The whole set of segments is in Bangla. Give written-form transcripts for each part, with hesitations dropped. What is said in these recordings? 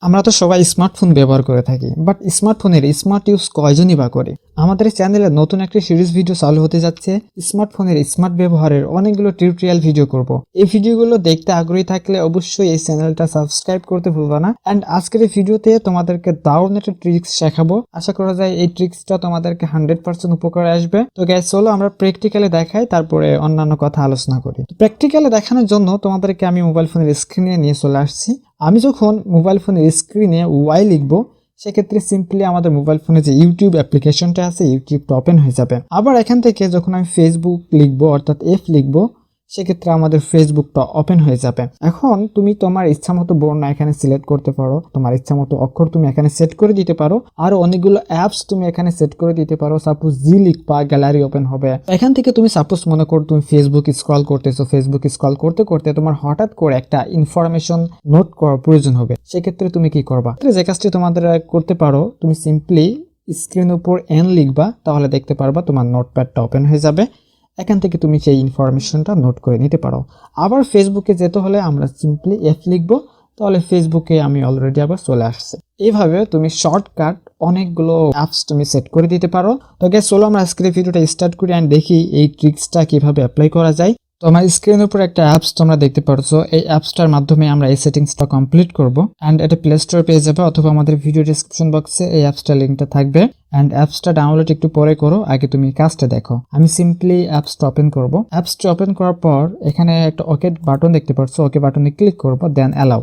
আমরা তো সবাই স্মার্টফোন ব্যবহার করে থাকি, বাট স্মার্টফোনের স্মার্ট ইউজ কয়জনই বা করে? আমাদের চ্যানেলে নতুন একটি সিরিজ ভিডিও চালু হতে যাচ্ছে। স্মার্টফোনের স্মার্ট ব্যবহারের অনেকগুলো টিউটোরিয়াল ভিডিও করব। এই ভিডিওগুলো দেখতে আগ্রহী থাকলে অবশ্যই এই চ্যানেলটা সাবস্ক্রাইব করতে ভুলবা না। অ্যান্ড আজকের এই ভিডিওতে তোমাদেরকে দারুণ একটা ট্রিক্স শেখাবো। আশা করা যায় এই ট্রিক্সটা তোমাদেরকে 100% উপকারে আসবে। তো গাইস, চলো আমরা প্র্যাকটিক্যালি দেখাই, তারপরে অন্যান্য কথা আলোচনা করি। প্র্যাকটিক্যালি দেখানোর জন্য তোমাদেরকে আমি মোবাইল ফোনের স্ক্রিনে নিয়ে চলে আসছি। আমি যখন মোবাইল ফোনের স্ক্রিনে ওয়াই লিখবো, সেক্ষেত্রে সিম্পলি আমাদের মোবাইল ফোনে যে ইউটিউব অ্যাপ্লিকেশনটা আছে, ইউটিউবটা ওপেন হয়ে যাবে। আবার এখান থেকে যখন আমি ফেসবুক লিখবো, অর্থাৎ এফ লিখবো, সেক্ষেত্রে আমাদের ফেসবুকটা ওপেন হয়ে যাবে। এখন তুমি তোমার ইচ্ছা মতো বর্ণ এখানে সিলেক্ট করতে পারো, তোমার ইচ্ছা মতো অক্ষর তুমি এখানে সেট করে দিতে পারো, আর অনেকগুলো অ্যাপস তুমি এখানে সেট করে দিতে পারো। সাপোজ জি লিখবা, গ্যালারি ওপেন হবে। এখান থেকে তুমি সাপোজ মনে করো তুমি ফেসবুক স্ক্রল করতেছো, ফেসবুক স্ক্রল করতে করতে তোমার হঠাৎ করে একটা ইনফরমেশন নোট করার প্রয়োজন হবে। সেক্ষেত্রে তুমি কি করবা? যে কাজটি তোমাদের করতে পারো, তুমি সিম্পলি স্ক্রিনের উপর এন লিখবা, তাহলে দেখতে পারবা তোমার নোটপ্যাডটা ওপেন হয়ে যাবে। এখান থেকে তুমি সেই ইনফরমেশনটা নোট করে নিতে পারো। আবার ফেসবুকে যেতে হলে আমরা সিম্পলি এফ লিখবো, তাহলে ফেসবুকে আমি অলরেডি আবার চলে আসছে। এইভাবে তুমি শর্টকাট অনেকগুলো অ্যাপস তুমি সেট করে দিতে পারো। তো গাইস, চলো আমরা আজকের ভিডিওটা স্টার্ট করি অ্যান্ড দেখি এই ট্রিক্সটা কিভাবে অ্যাপ্লাই করা যায়। তো আমার স্ক্রিনের উপর একটা অ্যাপস তোমরা দেখতে পারছো। এই অ্যাপসটার মাধ্যমে আমরা এই সেটিংসটা কমপ্লিট করব। অ্যান্ড এটা প্লে স্টোরে পেয়ে যাবে, অথবা আমাদের ভিডিও ডেসক্রিপশন বক্সে এই অ্যাপসটার লিঙ্কটা থাকবে। অ্যান্ড অ্যাপসটা ডাউনলোড একটু পরে করো, আগে তুমি কাজটা দেখো। আমি সিম্পলি অ্যাপসটা ওপেন করব। অ্যাপসটা ওপেন করার পর এখানে একটা ওকে বাটন দেখতে পাচ্ছ, ওকে বাটনে ক্লিক করব, দেন অ্যালাউ।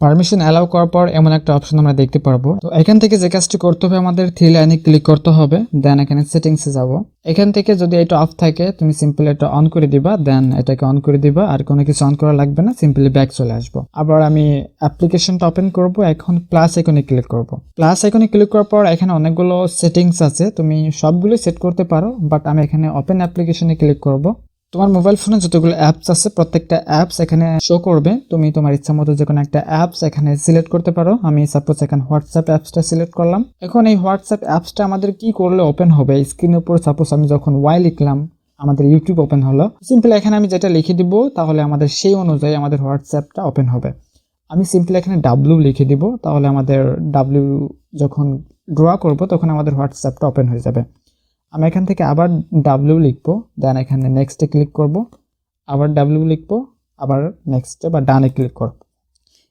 পারমিশন অ্যালাউ করার পর এমন একটা অপশন আমরা দেখতে পারবো। তো এখান থেকে যে কাজটি করতে হবে, আমাদের থ্রি লাইনে ক্লিক করতে হবে, দেন এখানে সেটিংসে যাব। এখান থেকে যদি এটা অফ থাকে, তুমি সিম্পলি এটা অন করে দিবা, দেন এটাকে অন করে দিবা। আর কোনো কিছু অন করা লাগবে না, সিম্পলি ব্যাক চলে আসবো। আবার আমি অ্যাপ্লিকেশনটা ওপেন করব, এখন প্লাস আইকনে ক্লিক করব। প্লাস আইকনে ক্লিক করার পর এখানে অনেকগুলো সেটিংস আছে, তুমি সবগুলো সেট করতে পারো, বাট আমি এখানে ওপেন অ্যাপ্লিকেশনে ক্লিক করব। তোমার মোবাইল ফোনে যতগুলো অ্যাপস আছে, প্রত্যেকটা অ্যাপস এখানে শো করবে। তুমি তোমার ইচ্ছা মতো যে কোনো একটা অ্যাপস এখানে সিলেক্ট করতে পারো। আমি সাপোজ এখানে হোয়াটসঅ্যাপ অ্যাপসটা সিলেক্ট করলাম। এখন এই হোয়াটসঅ্যাপ অ্যাপসটা আমাদের কি করলে ওপেন হবে? স্ক্রিনের উপর সাপোজ আমি যখন ওয়াই লিখলাম, আমাদের ইউটিউব ওপেন হলো। সিম্পলি এখানে আমি যেটা লিখে দিব, তাহলে আমাদের সেই অনুযায়ী আমাদের হোয়াটসঅ্যাপটা ওপেন হবে। আমি সিম্পলি এখানে ডাব্লিউ লিখে দিব, তাহলে আমাদের ডাব্লিউ যখন ড্র করব, তখন আমাদের হোয়াটসঅ্যাপটা ওপেন হয়ে যাবে। আমি এখান থেকে আবার ডাব্লিউ লিখবো, দেন এখানে নেক্সটে ক্লিক করব, আবার ডাব্লিউ লিখবো, আবার নেক্সটে বা ডানে ক্লিক করব।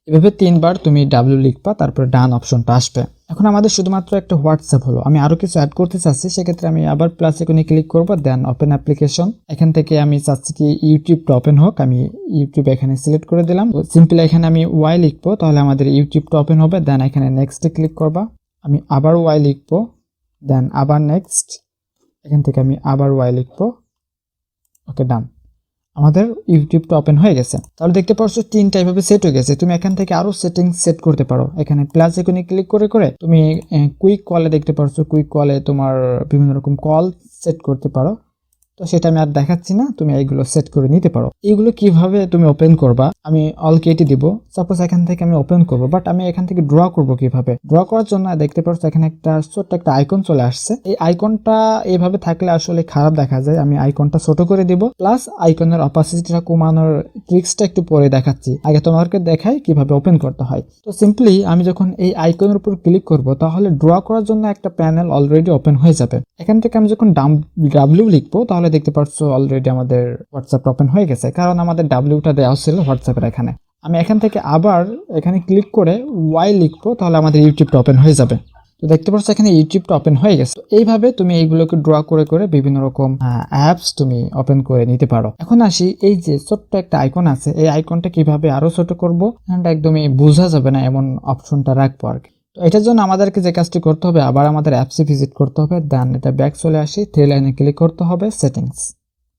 এভাবে 3বার তুমি ডাব্লিউ লিখবা, তারপরে ডান অপশনটা আসবে। এখন আমাদের শুধুমাত্র একটা হোয়াটসঅ্যাপ হলো। আমি আরো কিছু অ্যাড করতে চাচ্ছি, সেক্ষেত্রে আমি আবার প্লাস আইকনে ক্লিক করব, দেন ওপেন অ্যাপ্লিকেশন। এখান থেকে আমি চাচ্ছি কি ইউটিউবটা ওপেন হোক, আমি ইউটিউব এখানে সিলেক্ট করে দিলাম। সিম্পলি এখানে আমি ওয়াই লিখবো, তাহলে আমাদের ইউটিউবটা ওপেন হবে। দেন এখানে নেক্সটে ক্লিক করবা, আমি আবার ওয়াই লিখবো, দেন আবার নেক্সট। এখান থেকে আমি আবার ওয়াই লিখবো, ওকে ডান। আমাদের ইউটিউবটা ওপেন হয়ে গেছে। তাহলে দেখতে পাচ্ছ 3টা এইভাবে সেট হয়ে গেছে। তুমি এখান থেকে আরো সেটিংস সেট করতে পারো। এখানে প্লাস আইকনে ক্লিক করে করে তুমি কুইক কলে দেখতে পাচ্ছ, কুইক কলে তোমার বিভিন্ন রকম কল সেট করতে পারো। তো সেটা আমি আর দেখাচ্ছি না, তুমি এইগুলো সেট করে নিতে পারো। এইগুলো কিভাবে তুমি ওপেন করবা, আমি অল কেটে দিব। সাপোজ এখান থেকে আমি ওপেন করব, বাট আমি এখান থেকে ড্র করব কিভাবে? ড্র করার জন্য দেখতে পাচ্ছ এখানে একটা ছোট্ট একটা আইকন চলে আসছে। এই আইকনটা এইভাবে থাকলে আসলে খারাপ দেখা যায়। আমি আইকনটা ছোট করে দিব, প্লাস আইকনের অপাসিটিটা কমানোর ট্রিক্সটা একটু পরে দেখাচ্ছি। আগে তোমাদেরকে দেখাই কিভাবে ওপেন করতে হয়। তো সিম্পলি আমি যখন এই আইকনের উপর ক্লিক করব, তাহলে ড্র করার জন্য একটা প্যানেল অলরেডি ওপেন হয়ে যাবে। এখান থেকে আমি যখন ডাব্লিউ লিখবো, তাহলে দেখতে পাচ্ছ অলরেডি আমাদের হোয়াটসঅ্যাপ ওপেন হয়ে গেছে, কারণ আমাদের ডাব্লিউটা দেওয়া ছিল হোয়াটসঅ্যাপের এখানে। আমি এখান থেকে আবার এখানে ক্লিক করে ওয়াই লিখবো, তাহলে আমাদের ইউটিউবটা ওপেন হয়ে যাবে। তো দেখতে পাচ্ছ এখানে ইউটিউবটা ওপেন হয়ে গেছে। এইভাবে তুমি এইগুলোকে ড্র করে করে বিভিন্ন রকম অ্যাপস তুমি ওপেন করে নিতে পারো। এখন আসি, এই যে ছোট্ট একটা আইকন আছে, এই আইকনটা কিভাবে আরো ছোট করব, একদমই বোঝা যাবে না এমন অপশনটা রাখবো আর কি। তো এটার জন্য আমাদেরকে যে কাজটি করতে হবে, আবার আমাদের অ্যাপসে ভিজিট করতে হবে, দেন এটা ব্যাক চলে আসি, থ্রি লাইনে ক্লিক করতে হবে, সেটিংস।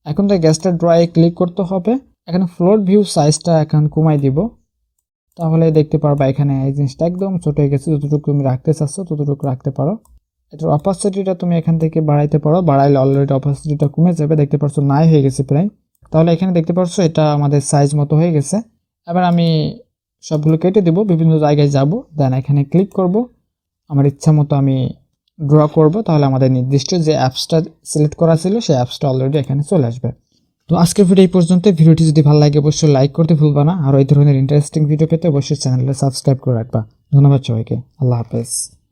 এখন তো গ্যাসটা ড্রয়ে ক্লিক করতে হবে। এখানে ফ্লোট ভিউ সাইজটা এখন কমাই দিব, তাহলে দেখতে পারবা এখানে এই জিনিসটা একদম ছোট হয়ে গেছে। যতটুকু তুমি রাখতে চাচ্ছ ততটুকু রাখতে পারো। এটার অপাসিটিটা তুমি এখান থেকে বাড়াইতে পারো, বাড়াইলে অলরেডি অপাসিটিটা কমে যাবে। দেখতে পাচ্ছ নাই হয়ে গেছে প্রায়। তাহলে এখানে দেখতে পাচ্ছ এটা আমাদের সাইজ মতো হয়ে গেছে। এবার আমি সবগুলো কেটে দেবো, বিভিন্ন জায়গায় যাব, দেন এখানে ক্লিক করব, আমার ইচ্ছা মতো আমি ড্র করব। তাহলে আমাদের নির্দিষ্ট যে অ্যাপসটা সিলেক্ট করা ছিল, সেই অ্যাপসটা অলরেডি এখানে চলে আসবে। তো আজকের ভিডিও এই পর্যন্ত। ভিডিওটি যদি ভালো লাগে অবশ্যই লাইক করতে ভুলবা না, আর এই ধরনের ইন্টারেস্টিং ভিডিও পেতে অবশ্যই চ্যানেলটা সাবস্ক্রাইব করে রাখবা। ধন্যবাদ সবাইকে। আল্লাহ হাফেজ।